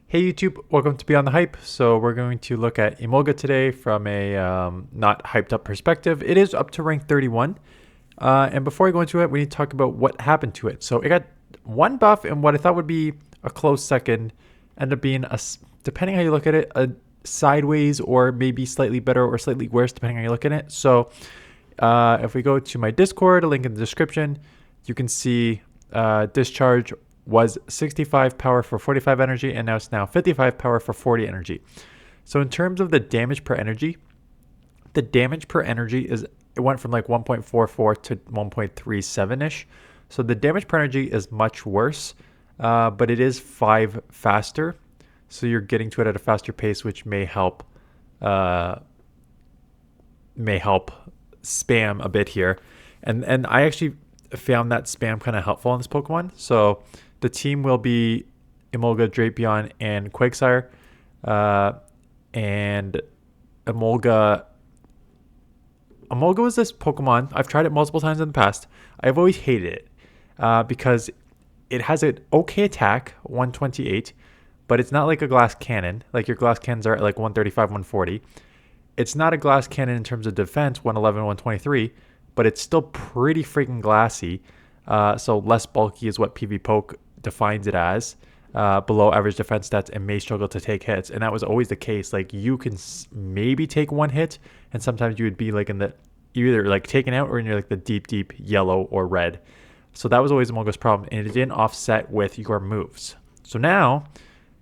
Hey YouTube, welcome to Beyond the Hype. So we're going to look at Emolga today from a not hyped up perspective. It is up to rank 31. And before I go into it, we need to talk about what happened to it. So it got one buff and what I thought would be a close second ended up being, depending how you look at it, a sideways or maybe slightly better or slightly worse, depending how you look at it. So if we go to my Discord, a link in the description, you can see Discharge was 65 power for 45 energy, and now it's 55 power for 40 energy. So in terms of the damage per energy, the damage per energy it went from like 1.44 to 1.37 ish. So the damage per energy is much worse, but it is 5 faster. So you're getting to it at a faster pace, which may help spam a bit here. And I actually found that spam kind of helpful in this Pokemon. So the team will be Emolga, Drapion, and Quagsire. And Emolga was this Pokemon. I've tried it multiple times in the past. I've always hated it because it has an okay attack, 128, but it's not like a glass cannon. Like your glass cannons are at like 135, 140. It's not a glass cannon in terms of defense, 111, 123, but it's still pretty freaking glassy. So less bulky is what PV Poke defines it as. Below average defense stats and may struggle to take hits. And that was always the case. Like you can maybe take one hit, and sometimes you would be like you either like taken out or in like the deep yellow or red. So that was always Emolga's problem, and it didn't offset with your moves. So now,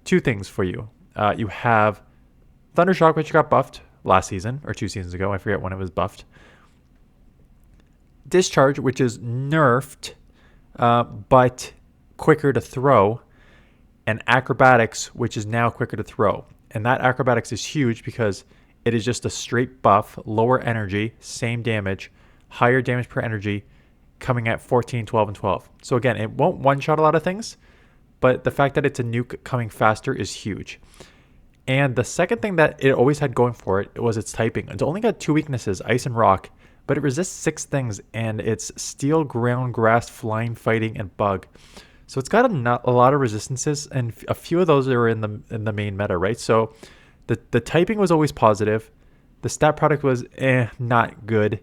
two things for you. You have Thundershock, which got buffed last season or 2 seasons ago. I forget when it was buffed. Discharge, which is nerfed, but quicker to throw, and acrobatics, which is now quicker to throw. And that acrobatics is huge because it is just a straight buff, lower energy, same damage, higher damage per energy, coming at 14, 12, and 12. So again, it won't one-shot a lot of things, but the fact that it's a nuke coming faster is huge. And the second thing that it always had going for it was its typing. It's only got 2 weaknesses, Ice and Rock, but it resists 6 things, and it's Steel, Ground, Grass, Flying, Fighting, and Bug. So it's got a lot of resistances, and a few of those are in the main meta, right? So the typing was always positive. The stat product was not good.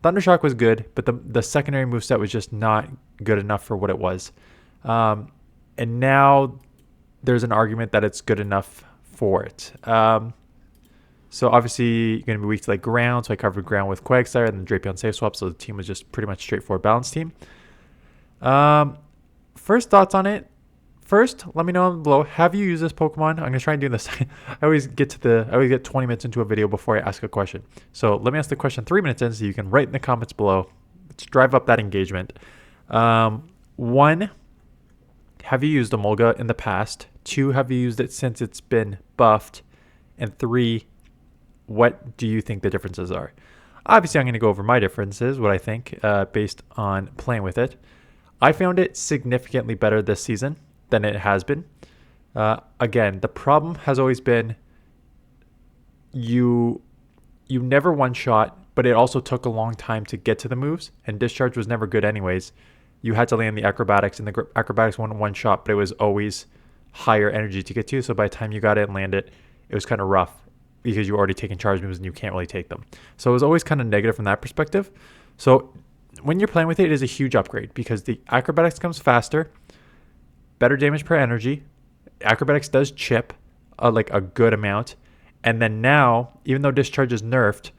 Thundershock was good, but the secondary moveset was just not good enough for what it was. And now there's an argument that it's good enough for it. So obviously you're going to be weak to like ground, so I covered ground with Quagsire and then Drapion safe swap, so the team was just pretty much straightforward balanced team. First thoughts on it. First, let me know below. Have you used this Pokemon? I'm gonna try and do this. I always get 20 minutes into a video before I ask a question. So let me ask the question 3 minutes in, so you can write in the comments below. Let's drive up that engagement. 1, have you used Emolga in the past? 2, have you used it since it's been buffed? And 3, what do you think the differences are? Obviously, I'm going to go over my differences, what I think, based on playing with it. I found it significantly better this season than it has been. Again, the problem has always been you never one-shot, but it also took a long time to get to the moves, and Discharge was never good anyways. You had to land the acrobatics, and the acrobatics went one-shot, but it was always higher energy to get to, so by the time you got it and landed it, it was kind of rough because you were already taking charge moves and you can't really take them. So it was always kind of negative from that perspective. So when you're playing with it, it is a huge upgrade because the acrobatics comes faster, better damage per energy. Acrobatics does chip like a good amount. And then now, even though Discharge is nerfed,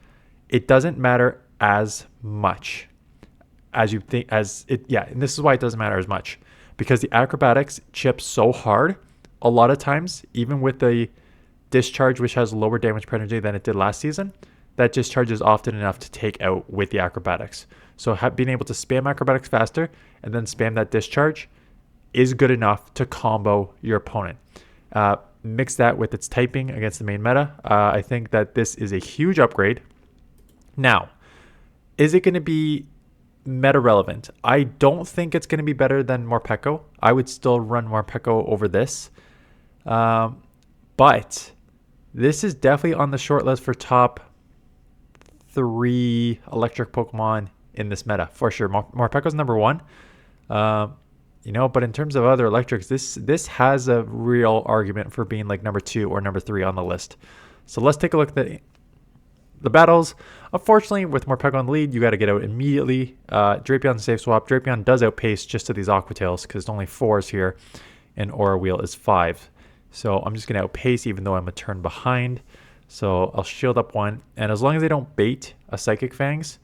it doesn't matter as much as you think and this is why it doesn't matter as much, because the acrobatics chips so hard a lot of times, even with the Discharge, which has lower damage per energy than it did last season, that Discharge is often enough to take out with the acrobatics. So being able to spam acrobatics faster and then spam that Discharge is good enough to combo your opponent. Mix that with its typing against the main meta. I think that this is a huge upgrade. Now, is it going to be meta relevant? I don't think it's going to be better than Morpeko. I would still run Morpeko over this. But this is definitely on the short list for top 3 electric Pokemon in this meta for sure. Morpeko's number 1. But in terms of other electrics, this has a real argument for being like number 2 or number 3 on the list. So let's take a look at the battles. Unfortunately, with Morpeko on the lead, you got to get out immediately. Drapion's safe swap. Drapion does outpace just to these Aqua Tails because it's only 4s here, and Aura Wheel is 5. So I'm just going to outpace even though I'm a turn behind. So I'll shield up 1, and as long as they don't bait a Psychic Fangs,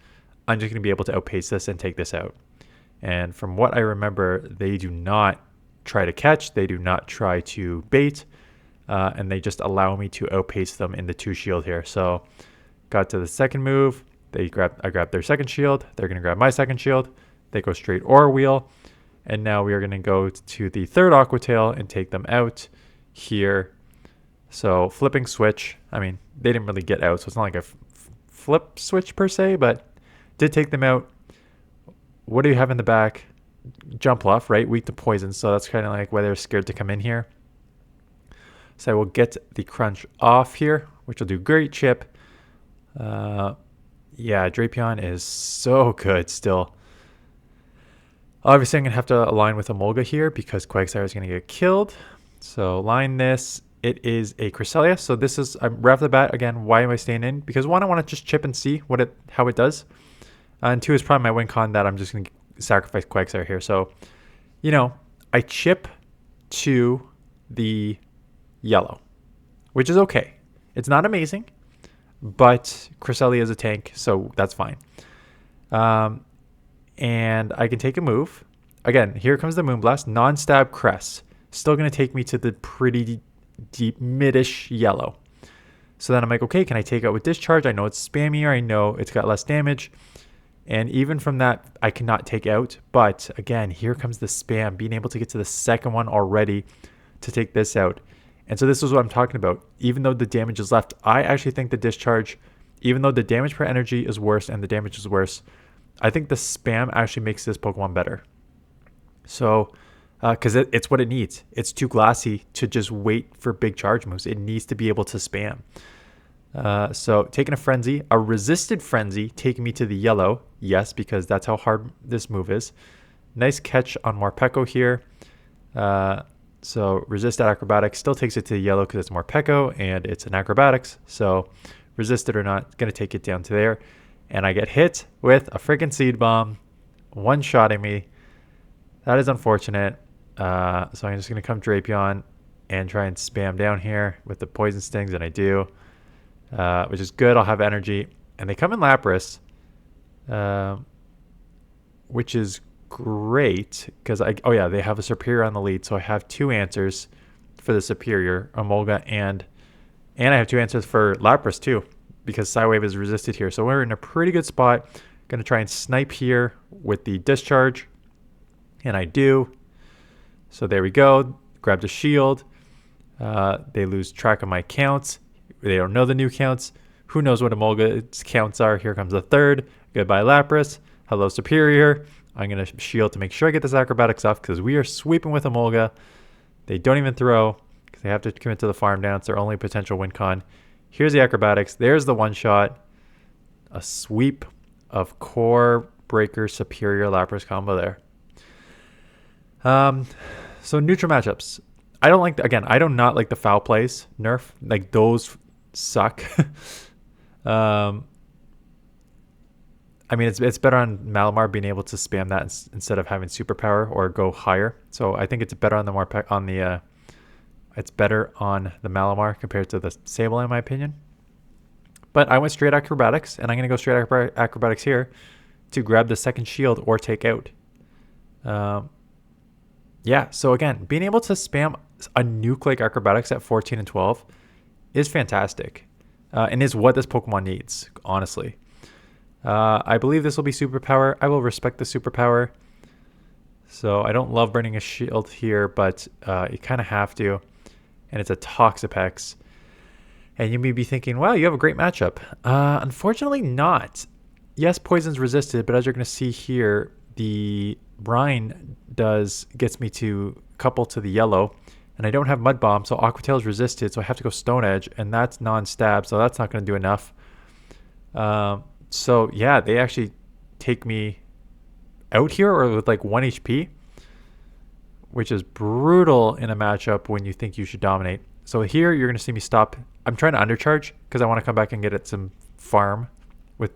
I'm just going to be able to outpace this and take this out. And from what I remember, they do not try to catch, they do not try to bait, and they just allow me to outpace them in the 2 shield here. So got to the second move, I grab their second shield, they're going to grab my second shield, they go straight Aura Wheel, and now we are going to go to the third Aqua Tail and take them out here. So flipping switch, I mean, they didn't really get out, so it's not like a flip switch per se, but did take them out. What do you have in the back? Jumpluff, right? Weak to poison, so that's kind of like why they're scared to come in here. So I will get the crunch off here, which will do great chip. Yeah, Drapion is so good still. Obviously, I'm going to have to align with Emolga here because Quagsire is going to get killed. So line this. It is a Cresselia. So this is, right off the bat, again, why am I staying in? Because 1, I want to just chip and see how it does. And 2 is probably my win con that I'm just going to sacrifice Quagsire here. So, I chip to the yellow, which is okay. It's not amazing, but Cresselia is a tank, so that's fine. And I can take a move. Again, here comes the Moonblast. Non-stab Cress. Still going to take me to the pretty deep mid-ish yellow. So then I'm like, okay, can I take out with Discharge? I know it's spammier. I know it's got less damage. And even from that, I cannot take out. But again, here comes the spam. Being able to get to the second one already to take this out. And so this is what I'm talking about. Even though the damage is left, I actually think the Discharge, even though the damage per energy is worse and the damage is worse, I think the spam actually makes this Pokemon better. So, because it's what it needs. It's too glassy to just wait for big charge moves. It needs to be able to spam. So taking a Frenzy, a resisted Frenzy, taking me to the yellow. Yes, because that's how hard this move is. Nice catch on Morpeko here. So resisted Acrobatics still takes it to the yellow because it's Morpeko and it's an Acrobatics. So resisted or not, going to take it down to there. And I get hit with a freaking Seed Bomb, one-shotting me. That is unfortunate. So I'm just going to come Drapion and try and spam down here with the Poison Stings, and I do. Which is good. I'll have energy. And they come in Lapras, which is great because they have a Superior on the lead. So I have 2 answers for the Superior, Emolga, and I have 2 answers for Lapras too because Psywave is resisted here. So we're in a pretty good spot. Going to try and snipe here with the Discharge, and I do. So there we go. Grabbed a shield. They lose track of my counts. They don't know the new counts. Who knows what Emolga's counts are? Here comes the third. Goodbye, Lapras. Hello, Superior. I'm going to shield to make sure I get this Acrobatics off because we are sweeping with Emolga. They don't even throw because they have to commit to the farm down. It's their only potential win con. Here's the Acrobatics. There's the one-shot. A sweep of Core Breaker Superior Lapras combo there. So neutral matchups. I don't like, I do not like the foul plays nerf. Like those suck. I mean, it's better on Malamar being able to spam that instead of having superpower or go higher. So I think it's better on it's better on the Malamar compared to the Sable in my opinion. But I went straight Acrobatics, and I'm going to go straight Acrobatics here to grab the second shield or take out. Yeah, so again, being able to spam a nuke like Acrobatics at 14 and 12 is fantastic and is what this Pokemon needs, honestly. I believe this will be superpower. I will respect the superpower. So I don't love burning a shield here, but you kind of have to. And it's a Toxapex. And you may be thinking, wow, you have a great matchup. Unfortunately not. Yes, poison's resisted, but as you're going to see here, the brine gets me to couple to the yellow. And I don't have Mud Bomb, so Aqua Tail is resisted, so I have to go Stone Edge, and that's non-stab, so that's not going to do enough. So yeah, they actually take me out here or with like 1 HP. which is brutal in a matchup when you think you should dominate. So here you're going to see me stop. I'm trying to undercharge because I want to come back and get at some farm with,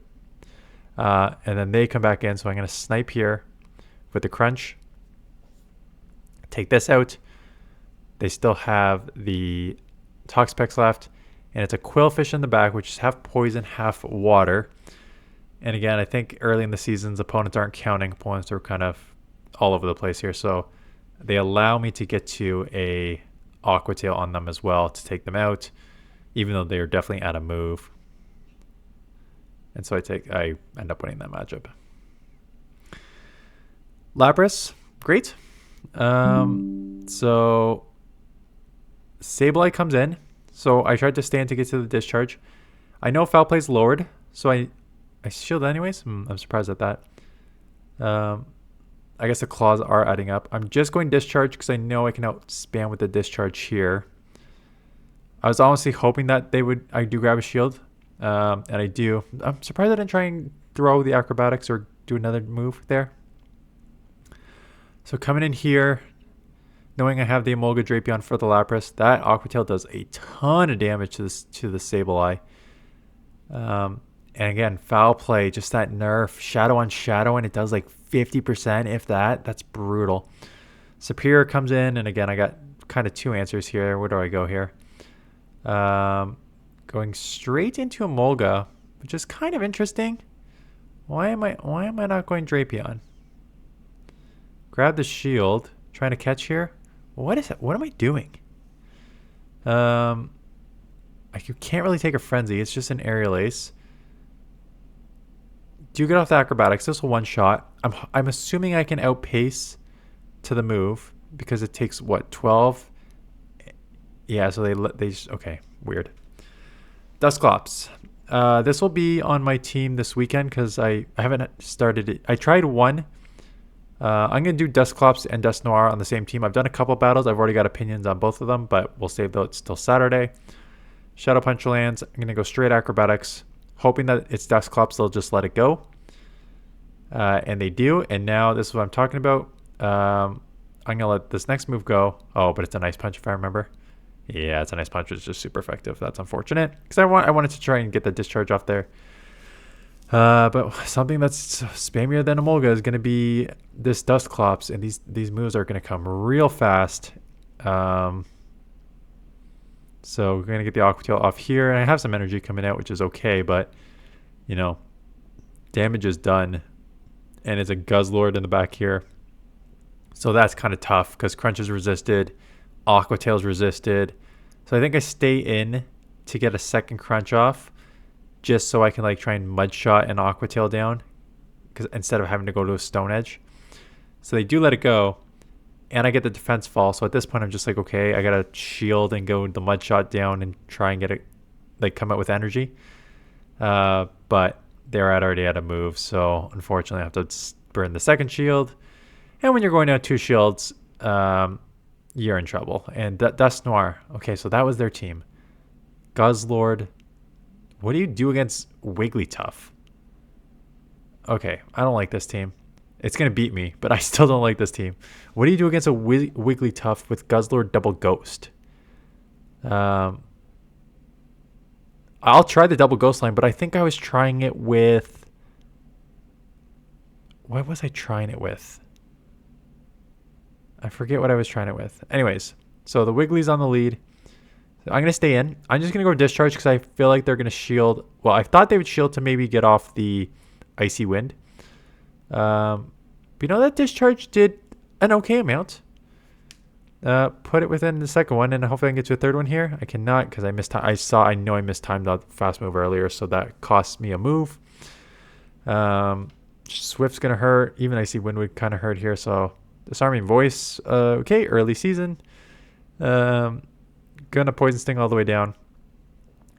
and then they come back in. So I'm going to snipe here with the crunch. Take this out. They still have the Toxapex left, and it's a Quillfish in the back, which is half poison, half water. And again, I think early in the seasons, opponents aren't counting. Opponents are kind of all over the place here. So they allow me to get to a Aqua Tail on them as well to take them out, even though they're definitely out of move. And so I end up winning that matchup. Lapras, great. So Sableye comes in. So I tried to stand to get to the discharge. I know Foul Play's lowered, so I shield anyways. I'm surprised at that. I guess the claws are adding up. I'm just going discharge because I know I can out spam with the discharge here. I was honestly hoping that I do grab a shield, and I do. I'm surprised I didn't try and throw the acrobatics or do another move there. So coming in here, knowing I have the Emolga Drapion for the Lapras, that Aqua Tail does a ton of damage to the Sableye. And again, Foul Play, just that nerf, shadow on shadow, and it does like 50%, if that. That's brutal. Superior comes in, and again, I got kind of two answers here. Where do I go here? Going straight into Emolga, which is kind of interesting. Why am I not going Drapion? Grab the shield. Trying to catch here. What is it? What am I doing? You can't really take a Frenzy. It's just an Aerial Ace. Do you get off the acrobatics? This will one shot. I'm assuming I can outpace to the move because it takes what, 12? Yeah, so they just, okay, weird. Dusclops. This will be on my team this weekend because I haven't started it. I tried one. I'm going to do Dusclops and Dust Noir on the same team. I've done a couple battles. I've already got opinions on both of them, but we'll save those till Saturday. Shadow Punch lands. I'm going to go straight acrobatics, hoping that it's Dusclops. They'll just let it go. And they do. And now this is what I'm talking about. I'm going to let this next move go. Oh, but it's a nice punch if I remember. Yeah, it's a nice punch. It's just super effective. That's unfortunate because I wanted to try and get the discharge off there. But something that's spammier than Emolga is going to be this Dusclops, and these moves are going to come real fast. So we're going to get the Aqua Tail off here, and I have some energy coming out, which is okay, but, you know, damage is done, and it's a Guzzlord in the back here. So that's kind of tough because Crunch is resisted, Aqua Tail's resisted. So I think I stay in to get a second Crunch off, just so I can like try and Mud Shot an Aqua Tail down, because instead of having to go to a Stone Edge. So they do let it go, and I get the defense fall. So at this point, I'm just like, okay, I gotta shield and go the Mud Shot down and try and get it, like come out with energy. But they're already out of move, so unfortunately, I have to burn the second shield. And when you're going down two shields, you're in trouble. And Dust Noir. Okay, so that was their team. Guzzlord. What do you do against Wigglytuff? Okay, I don't like this team. It's going to beat me, but I still don't like this team. What do you do against a Wigglytuff with Guzzlord double Ghost? I'll try the double Ghost line, but I think I was trying it with... What was I trying it with? I forget what I was trying it with. Anyways, so the Wiggly's on the lead. I'm going to stay in. I'm just going to go discharge because I feel like they're going to shield. Well, I thought they would shield to maybe get off the Icy Wind. But you know, that discharge did an okay amount. Put it within the second one, and hopefully I can get to a third one here. I cannot because I missed time. I know I mistimed that fast move earlier, so that cost me a move. Swift's going to hurt. Even Icy Wind would kind of hurt here, so Disarming Voice. Okay, early season. Gonna Poison Sting all the way down.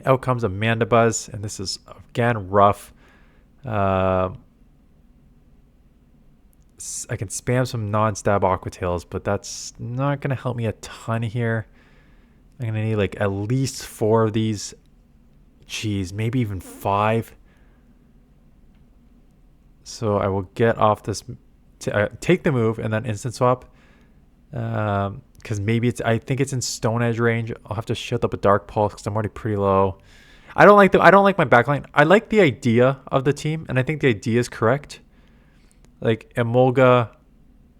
Out comes Amanda Buzz, and this is again rough. I can spam some non-stab Aqua Tails, but that's not gonna help me a ton here. I'm gonna need like at least 4 of these. Jeez, maybe even 5. So I will get off this, take the move, and then instant swap. Because maybe I think it's in Stone Edge range. I'll have to shield up a Dark Pulse because I'm already pretty low. I don't like my backline. I like the idea of the team, and I think the idea is correct. Like Emolga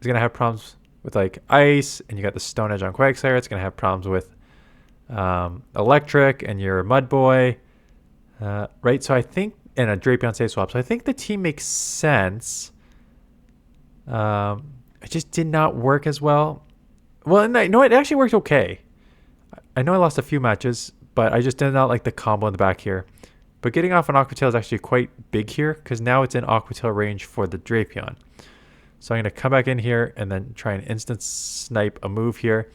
is gonna have problems with like ice, and you got the Stone Edge on Quagsire. It's gonna have problems with electric, and your Mud Boy, right? So I think, and a Drapion save swap. So I think the team makes sense. It just did not work as well. Well, no, it actually worked okay. I know I lost a few matches, but I just did not like the combo in the back here. But getting off an Aqua Tail is actually quite big here because now it's in Aqua Tail range for the Drapion. So I'm going to come back in here and then try and instant snipe a move here.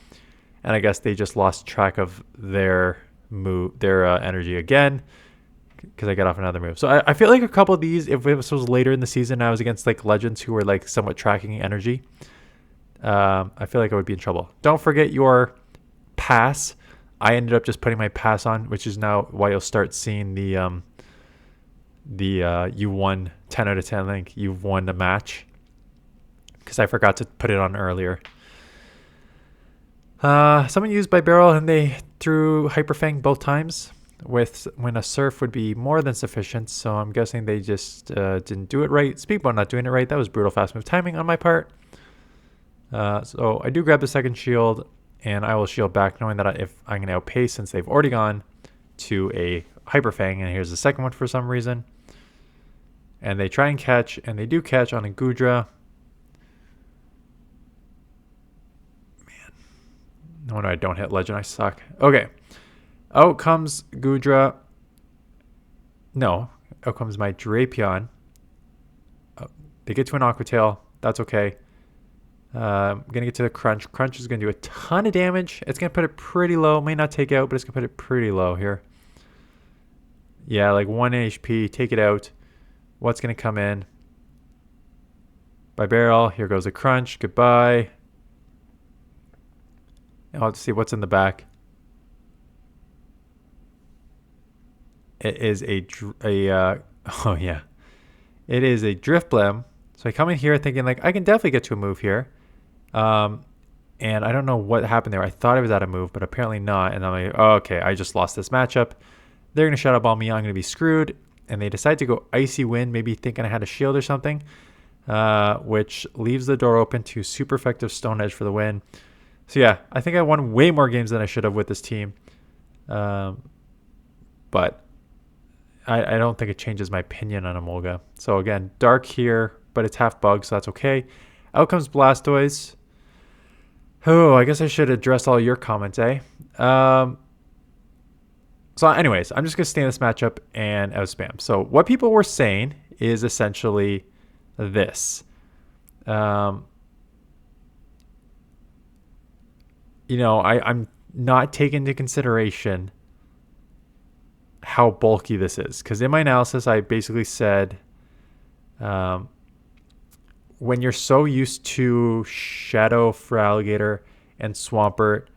And I guess they just lost track of their energy again because I got off another move. So I feel like a couple of these, if this was later in the season, I was against like legends who were like somewhat tracking energy, I feel like I would be in trouble. Don't forget your pass. I ended up just putting my pass on, which is now why you'll start seeing the you won 10 out of 10 link. You've won the match because I forgot to put it on earlier. Someone used by barrel and they threw Hyper Fang both times when a surf would be more than sufficient. So I'm guessing they just didn't do it right. Speak about not doing it right. That was brutal fast move timing on my part. So I do grab the second shield and I will shield back knowing that if I'm going to outpace since they've already gone to a Hyper Fang, and here's the second one for some reason. And they try and catch, and they do catch on a Goodra. Man, no wonder I don't hit Legend. I suck. Okay. Out comes Goodra. No, out comes my Drapion. They get to an Aqua Tail. That's okay. I'm going to get to the Crunch. Crunch is going to do a ton of damage. It's going to put it pretty low. May not take out, but it's going to put it pretty low here. Yeah, like 1 HP. Take it out. What's going to come in? By barrel. Here goes a Crunch. Goodbye. I'll have to see what's in the back. It is oh yeah. It is a Drifblim. So I come in here thinking like I can definitely get to a move here. And I don't know what happened there. I thought I was at a move, but apparently not. And I'm like, oh, okay, I just lost this matchup. They're going to Shadow Ball me. I'm going to be screwed. And they decide to go Icy Wind, maybe thinking I had a shield or something, which leaves the door open to super effective Stone Edge for the win. So yeah, I think I won way more games than I should have with this team. But I don't think it changes my opinion on Emolga. So again, dark here, but it's half bug, so that's okay. Out comes Blastoise. Oh, I guess I should address all your comments, eh? So anyways, I'm just going to stay in this matchup and out spam. So what people were saying is essentially this. I'm not taking into consideration how bulky this is. Because in my analysis, I basically said when you're so used to Shadow Feraligatr and Swampert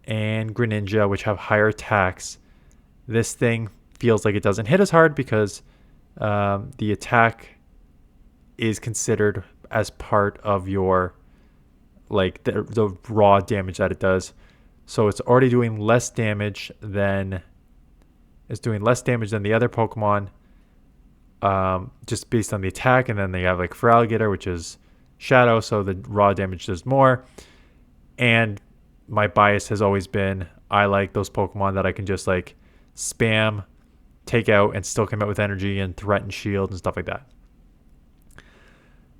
and Greninja, which have higher attacks, this thing feels like it doesn't hit as hard because the attack is considered as part of your, like, the raw damage that it does. So it's already doing less damage than the other Pokemon, just based on the attack. And then they have like Feraligatr, which is Shadow, so the raw damage does more. And my bias has always been I like those Pokemon that I can just like spam, take out, and still come out with energy and threaten shield and stuff like that.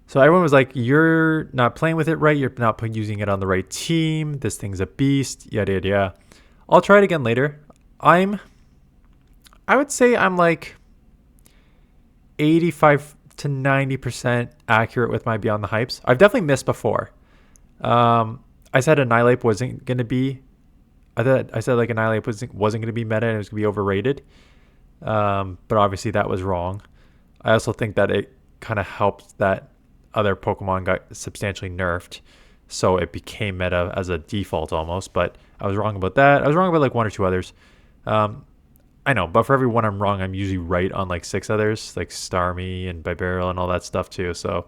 So everyone was like, you're not playing with it right. You're not using it on the right team. This thing's a beast. Yada, yada, yada. I'll try it again later. I would say I'm like 85 to 90% accurate with my Beyond the Hypes. I've definitely missed before. I said Annihilate wasn't going to be... I said like Annihilate wasn't going to be meta and it was going to be overrated. But obviously that was wrong. I also think that it kind of helped that other Pokemon got substantially nerfed. So it became meta as a default almost. But I was wrong about that. I was wrong about like one or two others. I know, but for every one I'm wrong, I'm usually right on like 6 others, like Starmie and Bibarel and all that stuff too. So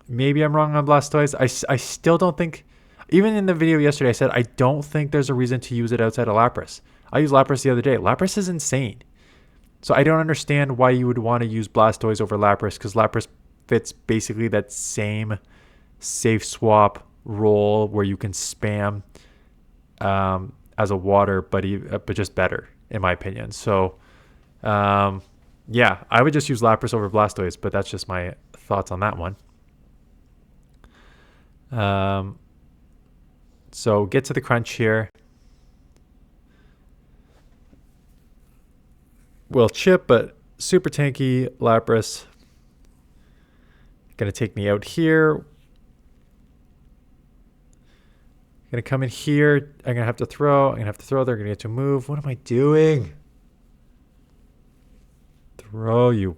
Maybe I'm wrong on Blastoise. I still don't think, even in the video yesterday, I said I don't think there's a reason to use it outside of Lapras. I used Lapras the other day. Lapras is insane. So I don't understand why you would want to use Blastoise over Lapras, because Lapras fits basically that same safe swap role where you can spam as a water, but just better, in my opinion. So yeah, I would just use Lapras over Blastoise, but that's just my thoughts on that one. So get to the crunch here. Will chip, but super tanky Lapras. Gonna take me out here. Gonna come in here. I'm gonna have to throw. They're gonna get to move. What am I doing? Throw you.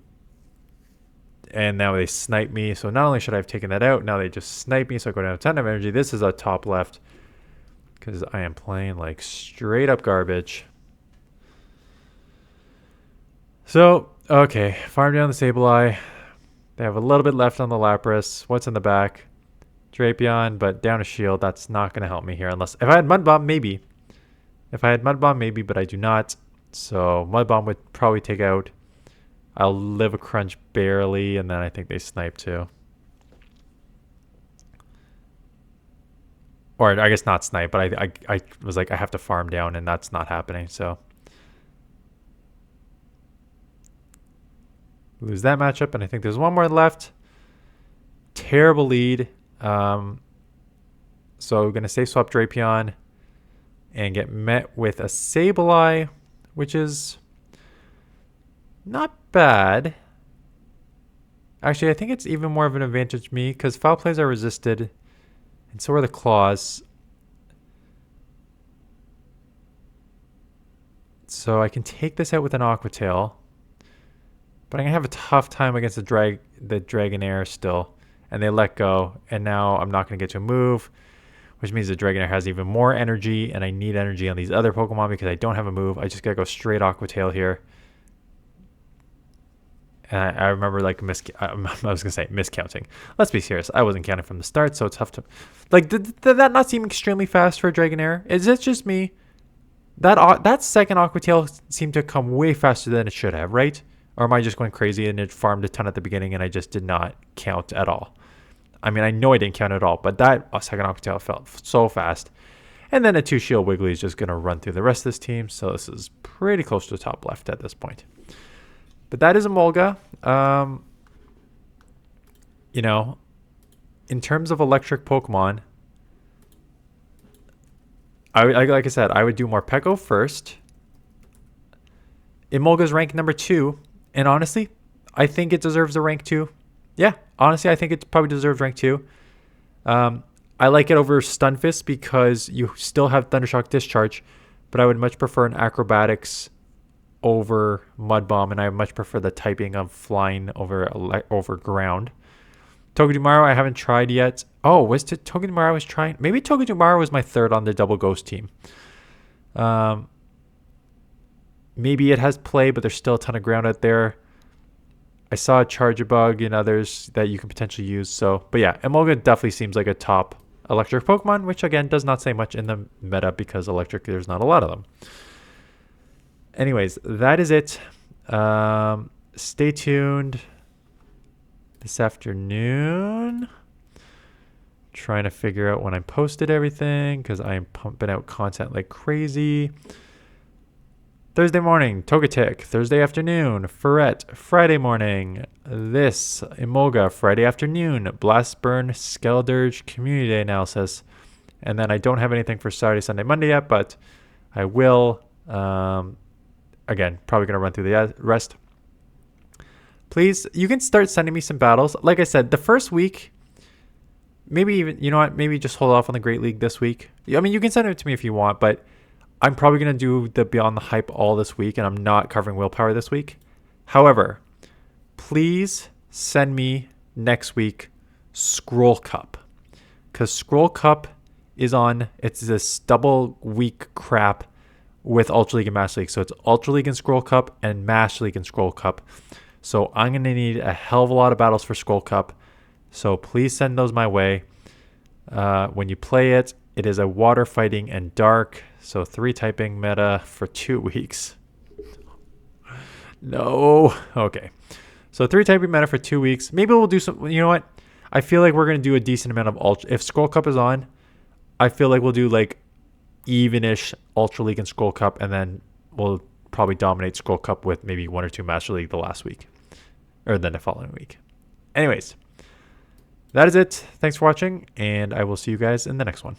And now they snipe me. So not only should I have taken that out, now they just snipe me. So I go down a ton of energy. This is a top left because I am playing like straight up garbage. So, okay. Farm down the Sableye. They have a little bit left on the Lapras. What's in the back? Drapion, but down a shield. That's not going to help me here. Unless, if I had Mud Bomb, maybe. But I do not. So Mud Bomb would probably take out. I'll live a crunch barely, and then I think they snipe too. Or I guess not snipe, but I was like, I have to farm down, and that's not happening. So lose that matchup, and I think there's one more left. Terrible lead. So we're going to safe swap Drapion and get met with a Sableye, which is not bad. Actually, I think it's even more of an advantage to me because foul plays are resisted, and so are the claws. So I can take this out with an Aqua Tail, but I'm going to have a tough time against the Dragonair still. And they let go, and now I'm not going to get to a move, which means the Dragonair has even more energy, and I need energy on these other Pokemon because I don't have a move. I just got to go straight Aqua Tail here. And I remember like I was going to say miscounting. Let's be serious. I wasn't counting from the start, so it's tough to... Like, did that not seem extremely fast for a Dragonair? Is it just me? That second Aqua Tail seemed to come way faster than it should have, right? Or am I just going crazy and it farmed a ton at the beginning and I just did not count at all? I mean, I know I didn't count at all, but that second Aqua Tail felt so fast. And then a 2-shield Wiggly is just going to run through the rest of this team. So this is pretty close to the top left at this point. But that is Emolga. You know, in terms of electric Pokemon, like I said, I would do Morpeko first. Emolga's rank number 2. And honestly, I think it deserves a rank 2. Yeah, honestly, I think it probably deserves rank 2. I like it over Stunfisk because you still have Thundershock Discharge, but I would much prefer an Acrobatics over Mud Bomb, and I much prefer the typing of flying over ground. Togedemaru I haven't tried yet. Oh, was Togedemaru I was trying? Maybe Togedemaru was my third on the Double Ghost team. Maybe it has play, but there's still a ton of ground out there. I saw a Charjabug and others that you can potentially use. So, but yeah, Emolga definitely seems like a top electric Pokemon, which again does not say much in the meta because electric, there's not a lot of them. Anyways, that is it. Stay tuned this afternoon. Trying to figure out when I posted everything because I am pumping out content like crazy. Thursday morning, Togetic. Thursday afternoon, Ferret. Friday morning, this Emolga. Friday afternoon, Blastburn, Skeldurge, Community Day analysis. And then I don't have anything for Saturday, Sunday, Monday yet, but I will. Again, probably going to run through the rest. Please, you can start sending me some battles. Like I said, the first week, maybe even, you know what, maybe just hold off on the Great League this week. I mean, you can send it to me if you want, but I'm probably going to do the Beyond the Hype all this week, and I'm not covering Willpower this week. However, please send me next week Scroll Cup, because Scroll Cup is on, it's this double week crap with Ultra League and Master League. So it's Ultra League and Scroll Cup and Master League and Scroll Cup. So I'm going to need a hell of a lot of battles for Scroll Cup. So please send those my way. When you play it, it is a water fighting and dark. So 3 typing meta for 2 weeks. No. Okay. So 3 typing meta for 2 weeks. Maybe we'll do some, you know what? I feel like we're going to do a decent amount of Ultra. If Scroll Cup is on, I feel like we'll do like even-ish Ultra League and Scroll Cup, and then we'll probably dominate Scroll Cup with maybe 1 or 2 Master League the last week. Or then the following week. Anyways, that is it. Thanks for watching, and I will see you guys in the next one.